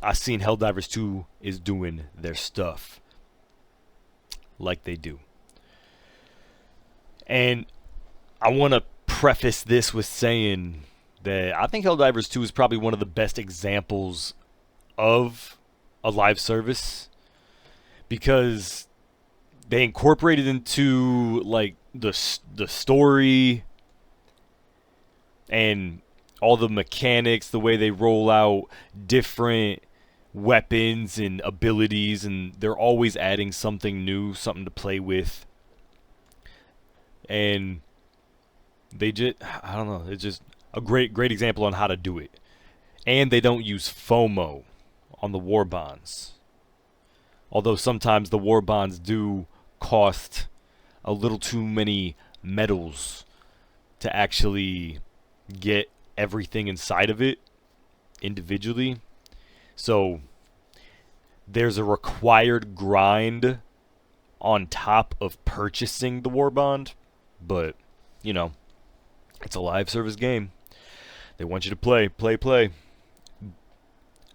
I seen Helldivers 2 is doing their stuff like they do. And I want to preface this with saying that I think Helldivers 2 is probably one of the best examples of a live service, because they incorporated into like the story and all the mechanics, the way they roll out different weapons and abilities, and they're always adding something new, something to play with. And they just, I don't know, it's just a great example on how to do it. And they don't use FOMO on the war bonds. Although sometimes the war bonds do cost a little too many medals to actually get everything inside of it individually. So there's a required grind on top of purchasing the war bond. But, you know, it's a live service game. They want you to play.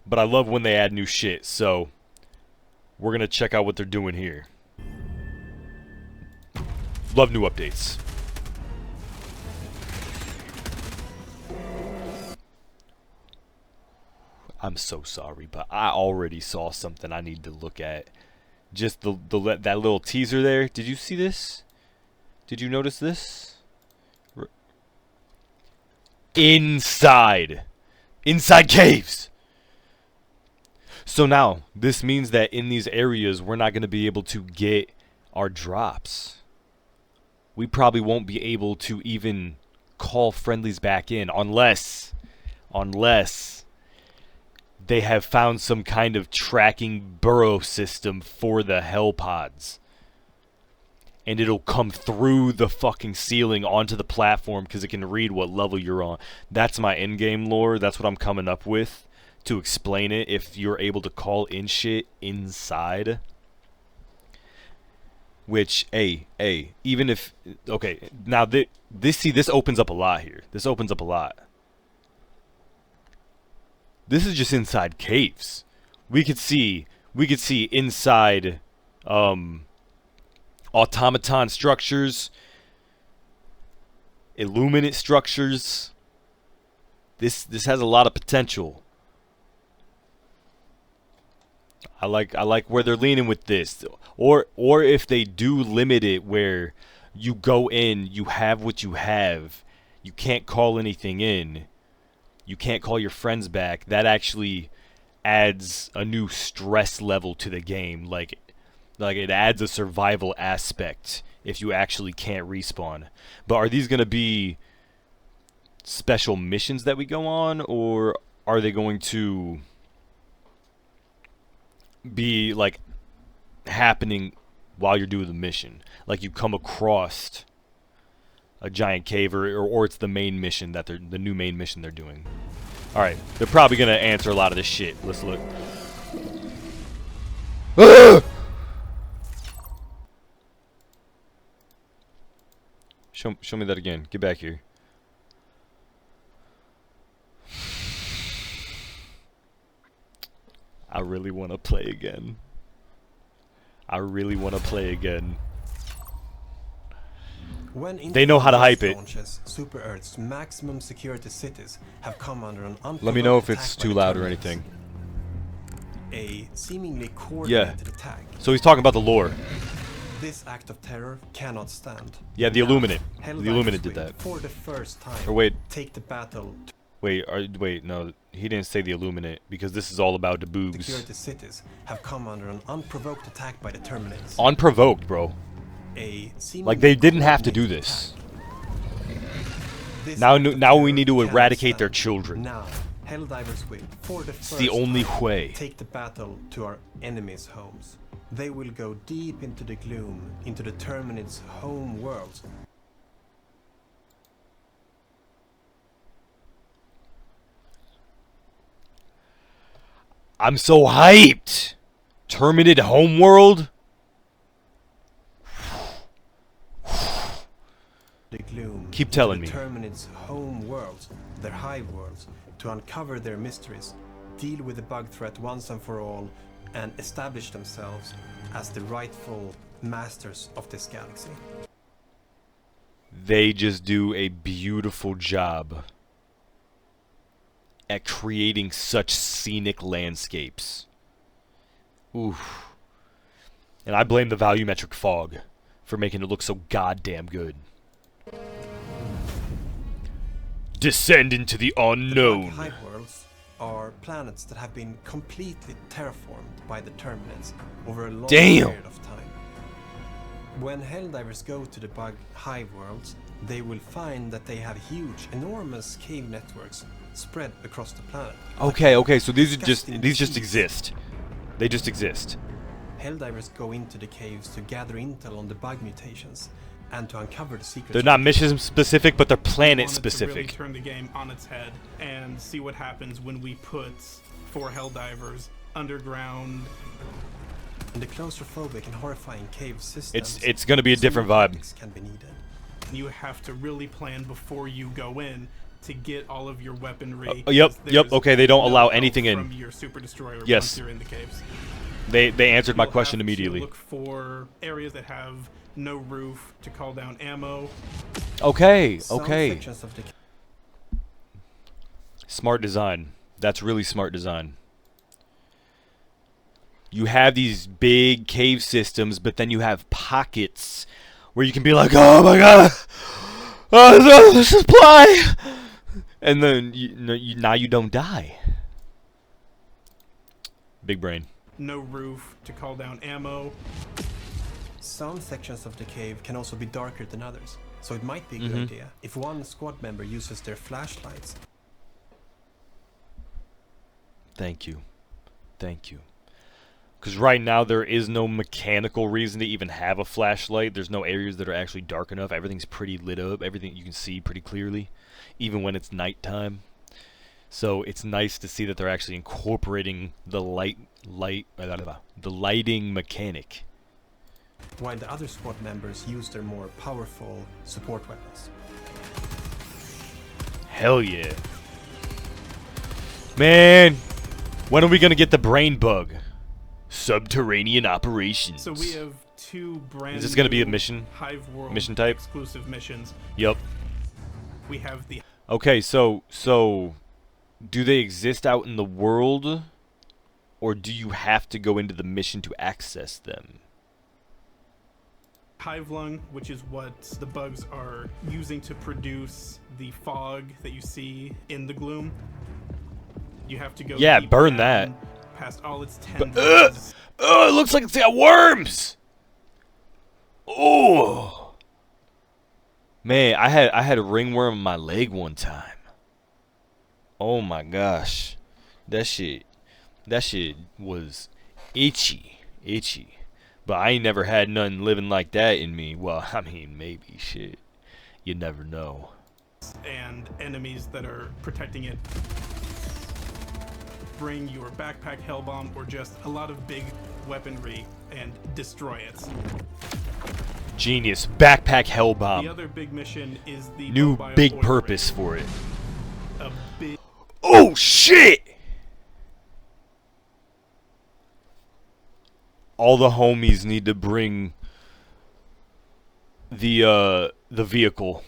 But I love when they add new shit, so we're going to check out what they're doing here. Love new updates. I'm so sorry, but I already saw something I need to look at. Just that little teaser there. Did you see this? Did you notice this? Inside caves. So now this means that in these areas we're not going to be able to get our drops. We probably won't be able to even call friendlies back in unless they have found some kind of tracking burrow system for the hell pods. And it'll come through the fucking ceiling onto the platform because it can read what level you're on. That's my in-game lore. That's what I'm coming up with to explain it. If you're able to call in shit inside. Which, even if... Okay, now this opens up a lot here. This opens up a lot. This is just inside caves. We could see inside automaton structures, illuminate structures. This has a lot of potential. I like where they're leaning with this. Or if they do limit it where you go in, you have what you have. You can't call anything in. You can't call your friends back. That actually adds a new stress level to the game. Like it adds a survival aspect if you actually can't respawn. But are these going to be special missions that we go on, or are they going to be like happening while you're doing the mission? Like you come across a giant cave, or it's the main mission that the new main mission they're doing. All right, they're probably gonna answer a lot of this shit. Let's look. Show me that again. Get back here. I really want to play again. They know how to hype it. Super Earth's maximum security cities have come under an Let me know if it's too loud or anything. A seemingly coordinated attack. So he's talking about the lore. This act of terror cannot stand. Yeah, the Illuminate. The Illuminate did that. For the first time. Or wait. Take the battle. Wait, no, he didn't say the Illuminate, because this is all about the boobs. Security cities have come under an unprovoked attack by the Terminates. Unprovoked, bro. Like they didn't have to do this. Now we need to eradicate their children. Now, Helldivers will, for the first It's the only way. Take the battle to our enemies' homes. They will go deep into the gloom, into the Terminates' home worlds. I'm so hyped! Terminated homeworld? The gloom. Keep telling me. Terminates home worlds, their hive worlds, to uncover their mysteries. deal with the bug threat once and for all, and establish themselves as the rightful masters of this galaxy. They just do a beautiful job at creating such scenic landscapes. Oof. And I blame the volumetric fog for making it look so goddamn good. Descend into the unknown. The hive worlds are planets that have been completely terraformed by the Terminids over a long period of time. When Helldivers go to the bug hive worlds, they will find that they have huge, enormous cave networks spread across the planet. Okay, so these just exist. They just exist. Helldivers go into the caves to gather intel on the bug mutations and to uncover the secrets. They're not mission specific, but they're planet specific. To really turn the game on its head and see what happens when we put 4 Helldivers underground. In the claustrophobic and horrifying cave systems, it's gonna be a different vibe. Can be needed. You have to really plan before you go in to get all of your weaponry. Yep. Okay, they don't allow anything in. From your super destroyer yes. Once you're in the caves. They answered my question immediately. Look for areas that have no roof to call down ammo. Okay. Smart design. That's really smart design. You have these big cave systems, but then you have pockets where you can be like, oh my god, oh, the supply, and then now you don't die. Big brain. No roof to call down ammo. Some sections of the cave can also be darker than others, so it might be a good idea if one squad member uses their flashlights. Thank you. Because right now there is no mechanical reason to even have a flashlight. There's no areas that are actually dark enough. Everything's pretty lit up. Everything you can see pretty clearly, even when it's nighttime. So it's nice to see that they're actually incorporating the the lighting mechanic. While the other squad members use their more powerful support weapons. Hell yeah. Man, when are we gonna get the brain bug? Subterranean operations. So we have 2 brand. Is this gonna be a mission? Hive World mission type? Exclusive missions. Yep. We have the. Okay, so do they exist out in the world, or do you have to go into the mission to access them? Hive lung, which is what the bugs are using to produce the fog that you see in the gloom. You have to go. Yeah, deep burn down, that. Past all its tendrils. It looks like it's got worms. Oh, man, I had a ringworm in my leg one time. Oh my gosh, that shit was itchy. But I ain't never had nothing living like that in me. Well, I mean, maybe, shit. You never know. And enemies that are protecting it. Bring your backpack hell bomb or just a lot of big weaponry and destroy it. Genius. Backpack hell bomb. The other big mission is the new mobile big oil purpose rig. for it. A big. Oh shit! All the homies need to bring the vehicle.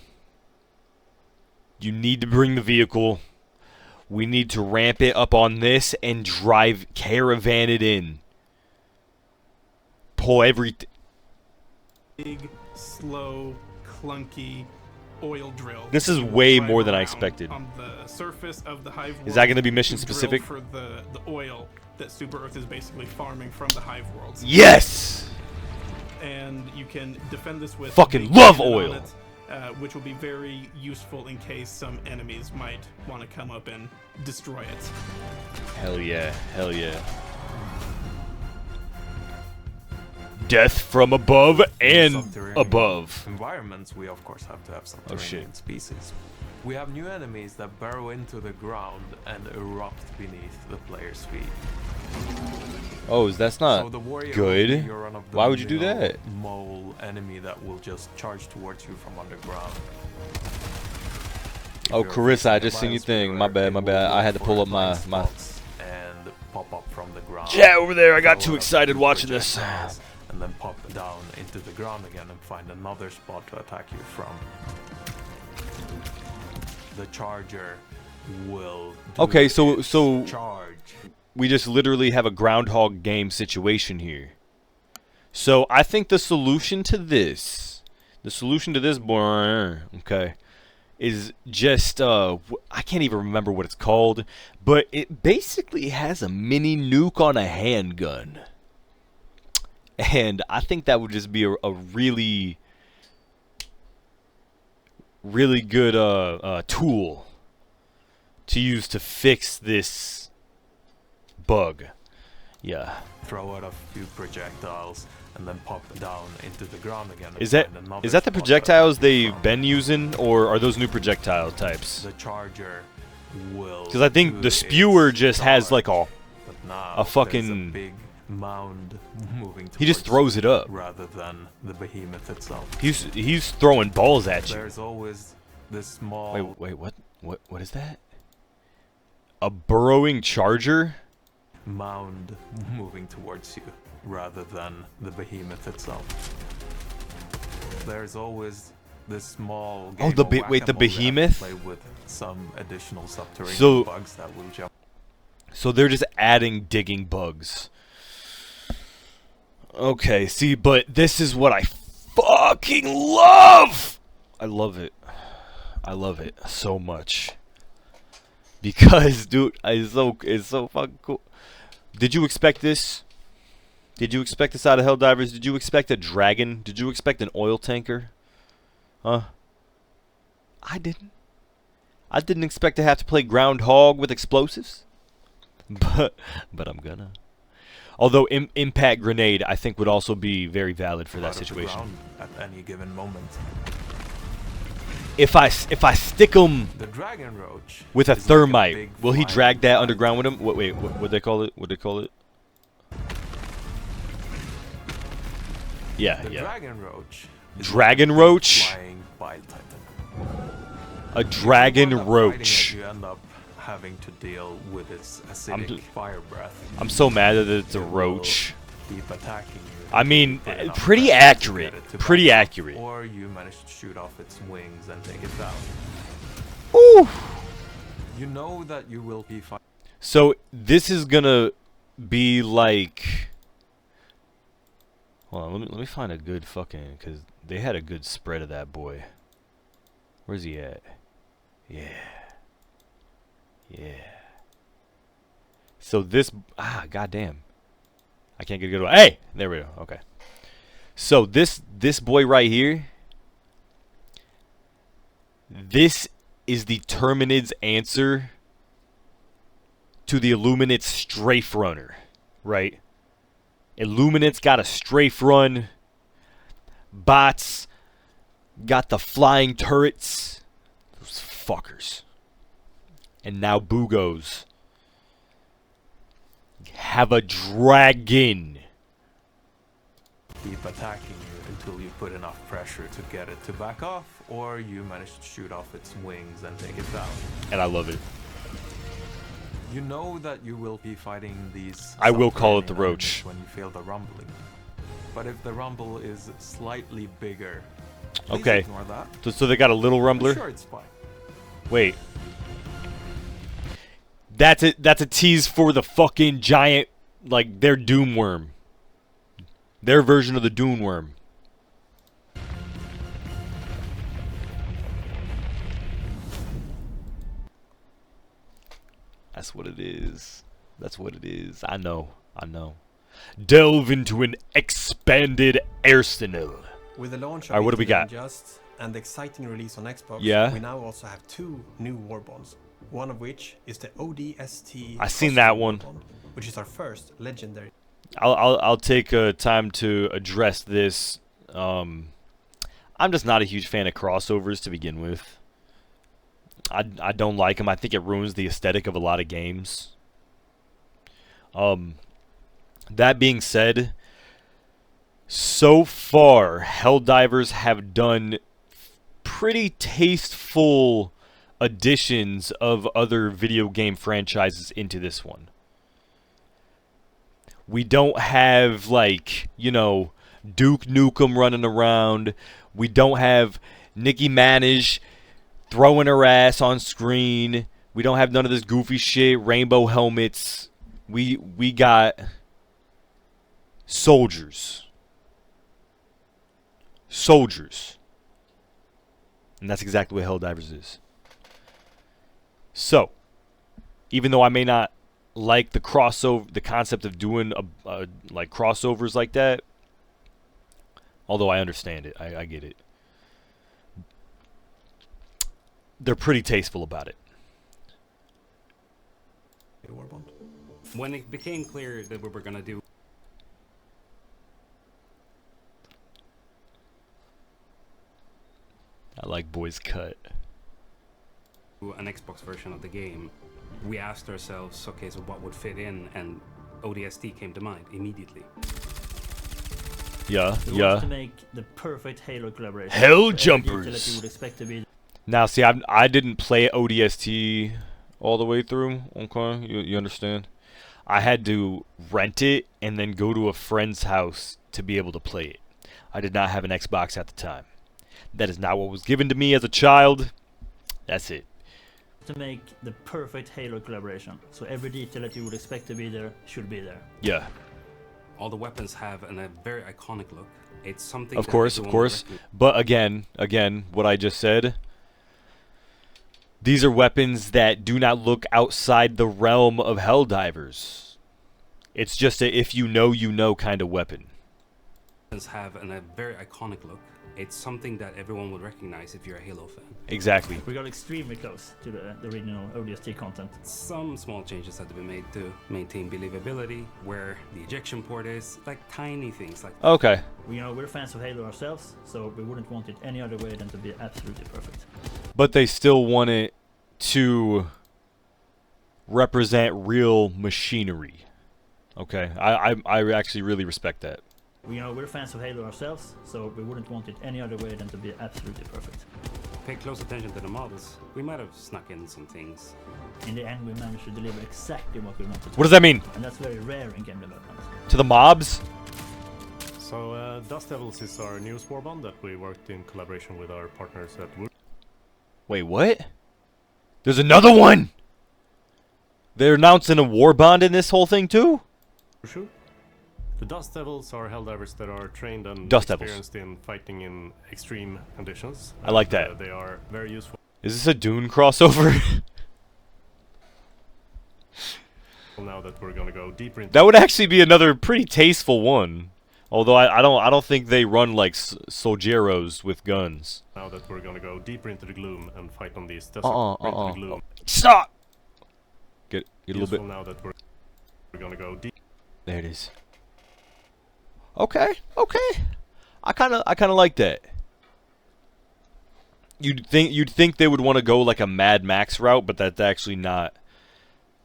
You need to bring the vehicle. We need to ramp it up on this and caravan it in. Pull everything. Big, slow, clunky oil drill. This is You way drive more than I around expected. On the surface of the hive world. Is that going to be mission to drill specific? for the oil that Super Earth is basically farming from the hive worlds. Yes! And you can defend this with Fucking big love cannon on oil. it, which will be very useful in case some enemies might want to come up and destroy it. Hell yeah. Death from above and Subterranean above. environments, we of course have to have subterranean species. We have new enemies that burrow into the ground and erupt beneath the player's feet. Oh, that's not So the warrior good. will be your run-of-the-mill Why would you do that? Mole enemy that will just charge towards you from underground. If Oh, you're Carissa, I facing just a seen your thing. biosphere, My bad. it will I had to look pull for up my blind spots and the ground. Yeah, over there. I got throw too out excited two watching this. projectiles, and then pop down into the ground again and find another spot to attack you from. The charger will do Okay, so its charge. we just literally have a Groundhog game situation here. So I think the solution to this, boy, okay, is just I can't even remember what it's called, but it basically has a mini nuke on a handgun, and I think that would just be a really, really good tool to use to fix this bug. Yeah. Throw out a few projectiles and then pop down into the ground again. Is that the projectiles they've been using, or are those new projectile types? The charger will. Because I think the spewer just has like a fucking big mound moving. He just throws it up rather than the behemoth itself. He's throwing balls at you. There's always this small. Wait, what is that? A burrowing charger? Mound moving towards you rather than the behemoth itself. There's always this small game the of wait, the whack-a-mole that behemoth? play with some additional subterranean So- bugs that will jump. So they're just adding digging bugs. Okay, see, but this is what I fucking love! I love it. I love it so much. Because, dude, it's so fucking cool. Did you expect this? Did you expect this out of Helldivers? Did you expect a dragon? Did you expect an oil tanker? Huh? I didn't. I didn't expect to have to play Groundhog with explosives. But I'm gonna. Although impact grenade, I think, would also be very valid for that situation. At any given moment. If I stick him The dragon roach with a is like thermite, big will he flying drag that dragon. underground with him? Wait, what they call it? What they call it? Yeah, The yeah. dragon roach. is Dragon like a big roach? Flying bile titan. A dragon If you end up fighting roach. it, you end up having to deal with its acidic fire breath. I'm so mad that it's a It will roach. Keep attacking you. I mean, Put enough pretty pressure to accurate. get it to Pretty back up, accurate. Or you manage to shoot off its wings and take it down. Ooh. You know that you will be fighting. So this is gonna be like. Hold on, let me find a good fucking, because they had a good spread of that boy. Where's he at? Yeah. So this, goddamn, I can't get a good one. Hey, there we go. Okay. So this boy right here. This is the Terminid's answer to the Illuminate's Strafe Runner, right? Illuminate's got a strafe run. Bots got the flying turrets. Those fuckers. And now Bugos have a dragon. Keep attacking you until you put enough pressure to get it to back off, or you manage to shoot off its wings and take it down. And I love it. You know that you will be fighting these. I will call it the subterranean roach. enemies when you feel the rumbling. But if the rumble is slightly bigger, please Okay. ignore that. So they got a little I'm rumbler? sure it's fine. Wait. That's a tease for the fucking giant, like, their Doom Worm. Their version of the Doom Worm. That's what it is. That's what it is. I know. Delve into an expanded arsenal. With the launch of Alright, what do we Into the got? Unjust and the exciting release on Xbox, Yeah. we now also have 2 new war bonds. One of which is the ODST. I seen that one. Bond, which is our first legendary. I'll take time to address this. I'm just not a huge fan of crossovers to begin with. I don't like them. I think it ruins the aesthetic of a lot of games. That being said, so far Helldivers have done pretty tasteful additions of other video game franchises into this one. We don't have, like, you know, Duke Nukem running around. We don't have Nicki Minaj throwing her ass on screen. We don't have none of this goofy shit, rainbow helmets. We got soldiers. Soldiers. And that's exactly what Helldivers is. So, even though I may not like the crossover, the concept of doing like crossovers like that, although I understand it, I get it. They're pretty tasteful about it. When it became clear that we were gonna do I like Boys Cut. an Xbox version of the game, we asked ourselves, okay, so what would fit in, and ODST came to mind immediately. Yeah, We yeah. want to make the perfect Halo collaboration. Hell So every jumpers. detail that you would expect to be Now, see, I didn't play ODST all the way through. Okay, you understand? I had to rent it and then go to a friend's house to be able to play it. I did not have an Xbox at the time. That is not what was given to me as a child. That's it. to make the perfect Halo collaboration. So every detail that you would expect to be there should be there. Yeah. All the weapons have a very iconic look. It's something Of that course, of everyone course. would recognize. But again, what I just said. These are weapons that do not look outside the realm of Helldivers. It's just a if you know kind of weapon. Weapons have a very iconic look. It's something that everyone would recognize if you're a Halo fan. Exactly. We got extremely close to the original ODST content. Some small changes had to be made to maintain believability, where the ejection port is, like tiny things like Okay. We're fans of Halo ourselves, so we wouldn't want it any other way than to be absolutely perfect. But they still want it to represent real machinery. Okay. I actually really respect that. We're fans of Halo ourselves, so we wouldn't want it any other way than to be absolutely perfect. Pay close attention to the models. We might have snuck in some things. In the end, we managed to deliver exactly what we wanted to. What does that mean? And that's very rare in game development. To the mobs? So, Dust Devils is our newest warband that we worked in collaboration with our partners at Wood. Wait, what? There's another one! They're announcing a war bond in this whole thing too? The Dust Devils are Helldivers that are trained and Dust Devils. experienced in fighting in extreme conditions. I like And, that. They are very useful Is this a Dune crossover? now that we're gonna go deeper into That would actually be another pretty tasteful one. Although I don't think they run like solieros with guns. now that we're gonna go deeper into the gloom and fight on these desert into the gloom. Stop! Get a little Useful bit. now that we're gonna go deep. There it is. Okay. I kind of like that. You'd think they would want to go like a Mad Max route, but that's actually not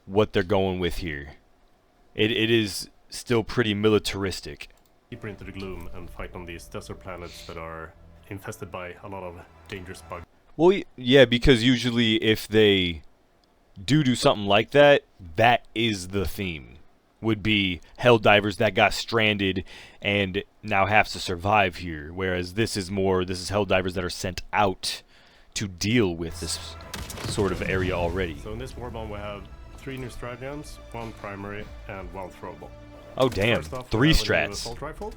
what they're going with here. It is still pretty militaristic. Deeper into the gloom and fight on these desert planets that are infested by a lot of dangerous bugs. Well, yeah, because usually if they do something like that, that is the theme. Would be Helldivers that got stranded and now have to survive here. Whereas this is Helldivers that are sent out to deal with this sort of area already. So in this warband we have 3 new stride guns, 1 primary, and 1 throwable. Oh damn, First off, 3 we have a new strats. assault rifle.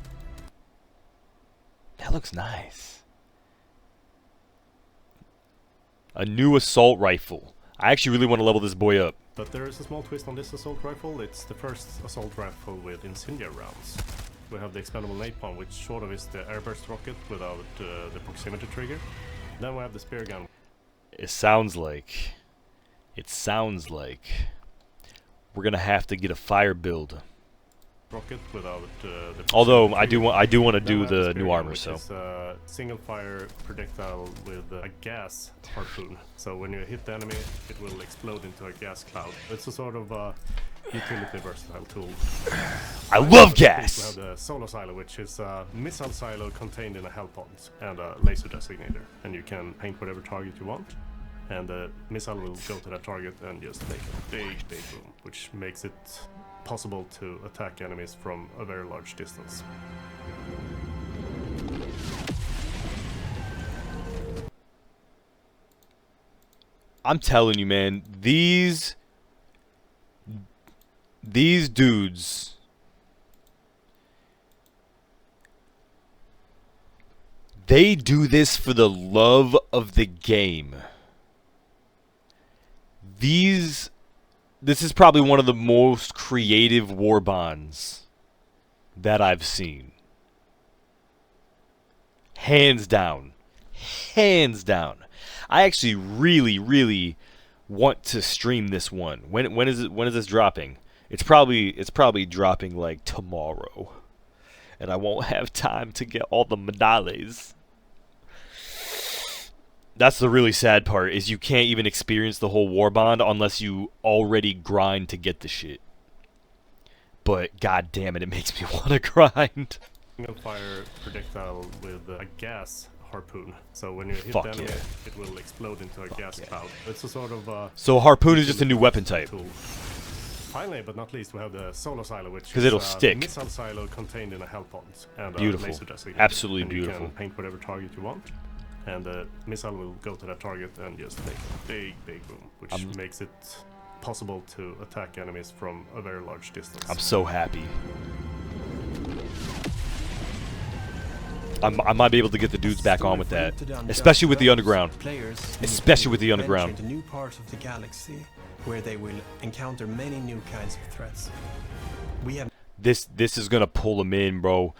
That looks nice. A new assault rifle. I actually really want to level this boy up. But there is a small twist on this assault rifle. It's the first assault rifle with incendiary rounds. We have the expendable napalm, which sort of is the airburst rocket without the proximity trigger. Then we have the spear gun. It sounds like we're gonna have to get a fire build. Rocket without the Although proximity I do want to Then do we have the spear new gun, armor. which So is a single fire projectile with a gas harpoon. So when you hit the enemy, it will explode into a gas cloud. It's a sort of utility versatile tool. I love We have gas. the solo silo, which is a missile silo contained in a hell pod and a laser designator, and you can paint whatever target you want. and the missile will go to that target and just make a big boom, which makes it possible to attack enemies from a very large distance. I'm telling you, man, these dudes, they do this for the love of the game. This is probably one of the most creative war bonds that I've seen. Hands down. Hands down. I actually really want to stream this one. When is this dropping? It's probably dropping like tomorrow. And I won't have time to get all the medalles. That's the really sad part, is you can't even experience the whole war bond unless you already grind to get the shit. But god damn it, it makes me want to grind. Single fire projectile with a gas harpoon. So when you hit Fuck them, yeah. it will explode into a gas cloud. It's a sort of So harpoon is just a new weapon type. tool. Finally, but not least, we have the solo silo, which 'Cause is it'll a stick. missile silo contained in a hell pod and Beautiful. a laser designator. Absolutely and beautiful. You can paint whatever target you want, and the missile will go to that target and just make a big boom, which makes it possible to attack enemies from a very large distance. I'm so happy. I might be able to get the dudes back on with that, especially with the underground. Especially with the underground. Into new parts of the galaxy, where they will encounter many new kinds of threats. We have This is gonna pull them in, bro.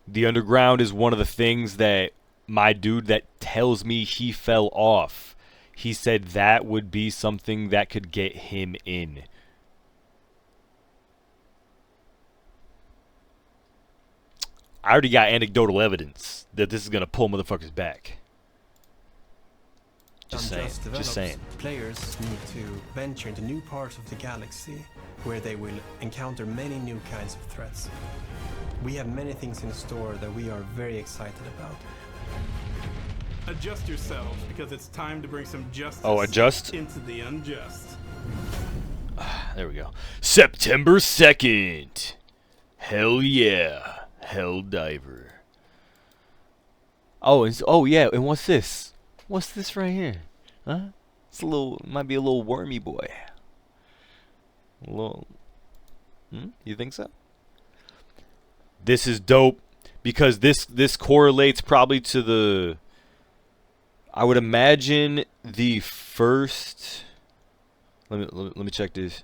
The underground is one of the things that my dude that tells me he fell off, he said that would be something that could get him in. I already got anecdotal evidence that this is gonna pull motherfuckers back. Just saying. unjust Just saying. developed. Players need to venture into new parts of the galaxy, where they will encounter many new kinds of threats. We have many things in store that we are very excited about. Adjust yourselves, because it's time to bring some justice Adjust? into the unjust. There we go. September 2nd. Hell yeah. Helldiver. Oh yeah, and what's this? What's this right here? Huh? It's might be a little wormy boy. A little, you think so? This is dope because this correlates probably to the, I would imagine the first, let me check this.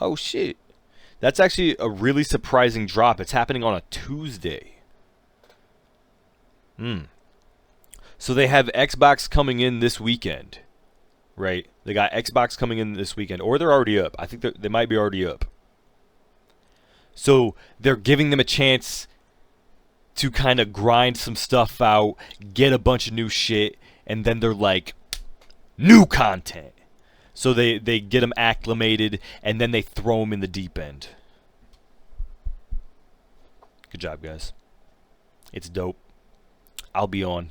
Oh shit. That's actually a really surprising drop. It's happening on a Tuesday. So they have Xbox coming in this weekend, right? They got Xbox coming in this weekend, or they're already up. I think they might be already up. So they're giving them a chance to kind of grind some stuff out, get a bunch of new shit, and then they're like, new content. So they get them acclimated, and then they throw them in the deep end. Good job, guys. It's dope. I'll be on.